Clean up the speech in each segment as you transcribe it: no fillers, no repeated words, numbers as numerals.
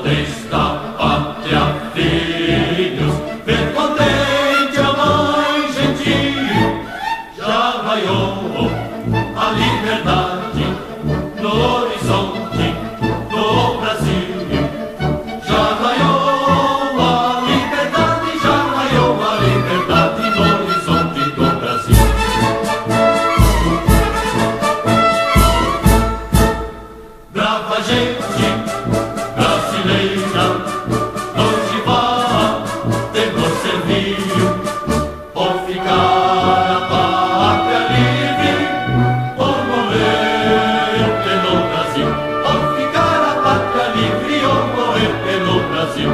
desta pátria, filhos, ver contente a mãe gentil. Já raiou a liberdade no horizonte do Brasil. Já raiou a liberdade, já raiou a liberdade no horizonte do Brasil. Brava gente brasileira, onde vá, temor servil, ou ficar a pátria livre, ou morrer pelo Brasil, ou ficar a pátria livre, ou morrer pelo Brasil.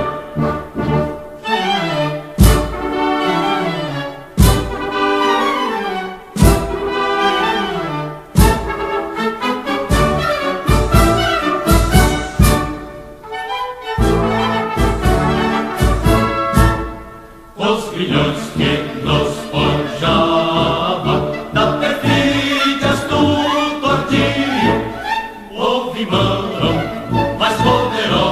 Os grilhões que nos forjava da perfídia astúcia, houve mão mais poderosa